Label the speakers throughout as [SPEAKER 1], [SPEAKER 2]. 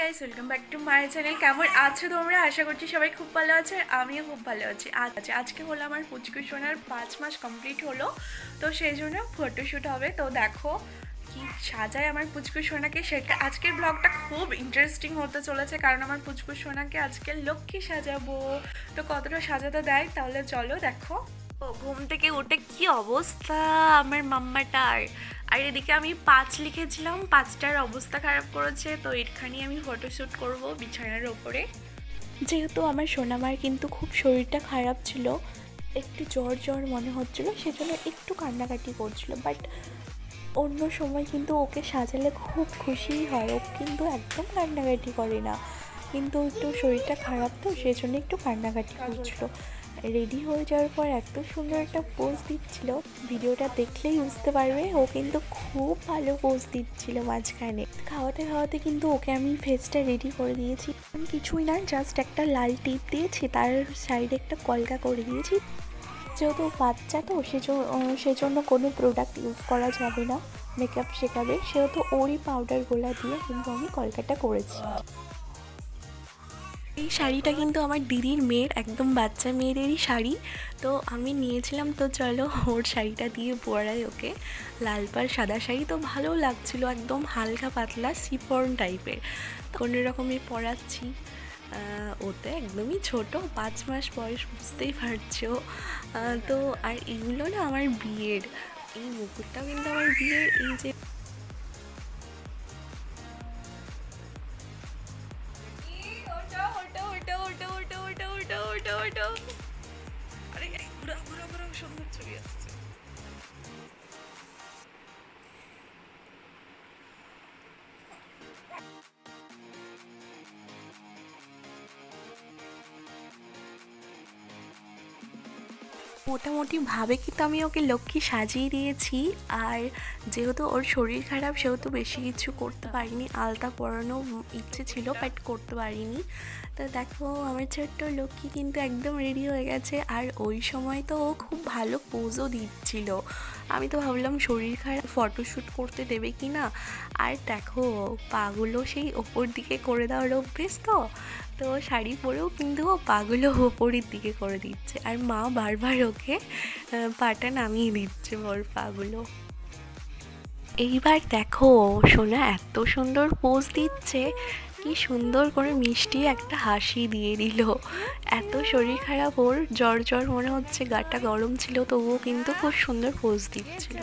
[SPEAKER 1] Guys, welcome back to my channel. কেমন আছো তোমরা? আশা করছি সবাই খুব ভালো আছে, আমিও খুব ভালো আছি। আজকে হলো আমার পুচকু সোনার 5 মাস কমপ্লিট হলো, তো সেই জন্য ফটোশ্যুট হবে। তো দেখো কি সাজায় আমার পুচকু সোনাকে, সেটা আজকের ব্লগটা খুব ইন্টারেস্টিং হতে চলেছে, কারণ আমার পুচকু সোনাকে আজকে লক্ষ্মী সাজাবো। তো কতটা সাজাতে দেয় তাহলে চলো দেখো। ও ঘুম থেকে উঠে কি অবস্থা আমার মাম্মাটার! আর এদিকে আমি 5 লিখেছিলাম, 5টার অবস্থা খারাপ করেছে। তো এখানে আমি ফটোশ্যুট করব বিছানার ওপরে। যেহেতু আমার সোনামার কিন্তু খুব শরীরটা খারাপ ছিল, একটু জ্বর জ্বর মনে হচ্ছিলো, সেজন্য একটু কান্নাকাটি করছিল। বাট অন্য সময় কিন্তু ওকে সাজালে খুব খুশিই হয়, ও কিন্তু একদম কান্নাকাটি করে না। কিন্তু একটু শরীরটা খারাপ, তো সেজন্য একটু কান্নাকাটি করছিলো। রেডি হয়ে যাওয়ার পর এত সুন্দর একটা পোজ দিচ্ছিল, ভিডিওটা দেখলেই বুঝতে পারবে। ও কিন্তু খুব ভালো পোজ দিচ্ছিল মাঝখানে। খাওয়াতে খাওয়াতে কিন্তু ওকে আমি ফেসটা রেডি করে দিয়েছি। কিছুই না, জাস্ট একটা লাল টিপ দিয়েছি, তার সাইডে একটা কলকা করে দিয়েছি। যেহেতু বাচ্চা, তো সেজন্য কোনো প্রোডাক্ট ইউজ করা যাবে না মেকআপ শেখাবে, সেহেতু ওরই পাউডারগুলো দিয়ে কিন্তু আমি কলকাটা করেছি। এই শাড়িটা কিন্তু আমার দিদির মেয়ের, একদম বাচ্চা মেয়েদেরই শাড়ি। তো আমি নিয়েছিলাম, তো চলো ওর শাড়িটা দিয়ে পরাই ওকে। লাল পাড় সাদা শাড়ি, তো ভালো লাগছিলো, একদম হালকা পাতলা সিফন টাইপের। কোনো রকমই পরাচ্ছি। ওতে একদমই ছোট, 5 মাস বয়স, বুঝতেই পারছো। তো আর এগুলো না আমার বিয়ের, এই মুকুটটাও কিন্তু আমার বিয়ের। এই যে আরে ঘুরা ঘুরা ঘুরা, সুন্দর ছবি আসছে। মোটামুটিভাবে কিন্তু আমি ওকে লক্ষ্মী সাজিয়ে দিয়েছি। আর যেহেতু ওর শরীর খারাপ, সেহেতু বেশি কিছু করতে পারিনি। আলতা পরানো ইচ্ছে ছিল, বাট করতে পারিনি। তো দেখো আমার ছোট্ট লক্ষ্মী কিন্তু একদম রেডি হয়ে গেছে। আর ওই সময় তো ও খুব ভালো পোজও দিচ্ছিল। আমি তো ভাবলাম শরীর খারাপ, ফটোশ্যুট করতে দেবে কি না। আর দেখো পাগুলো সেই ওপর দিকে করে দেওয়ার অভ্যেস, তো শাড়ি পরেও কিন্তু ও পাগুলো ওপরের দিকে করে দিচ্ছে। আর মা বারবার ওকে পাটা নামিয়ে দিচ্ছে ওর পাগুলো। এইবার দেখো সোনা এত সুন্দর পোজ দিচ্ছে, কি সুন্দর করে মিষ্টি একটা হাসি দিয়ে দিল। এত শরীর খারাপ ওর, জ্বর জ্বর মনে হচ্ছে, গাটা গরম ছিল, তবুও কিন্তু খুব সুন্দর পোজ দিচ্ছিল।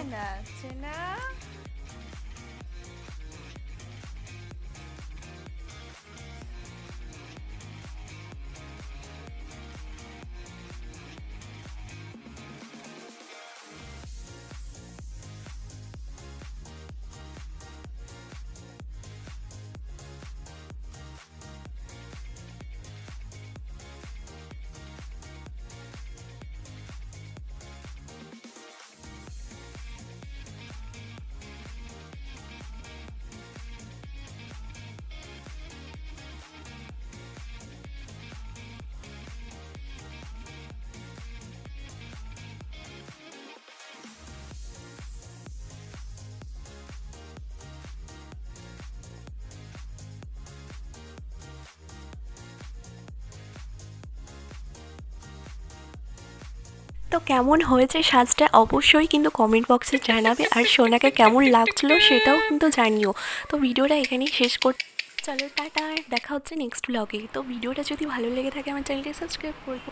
[SPEAKER 1] তো কেমন হয়েছে সাজটা অবশ্যই কিন্তু কমেন্ট বক্সে জানাবে। আর সোনাকে কেমন লাগছিলো সেটাও কিন্তু জানিও। তো ভিডিওটা এখানেই শেষ করতে, চলো টাটা, দেখা হচ্ছে নেক্সট ব্লগে। তো ভিডিওটা যদি ভালো লেগে থাকে আমার চ্যানেলটি সাবস্ক্রাইব করবো।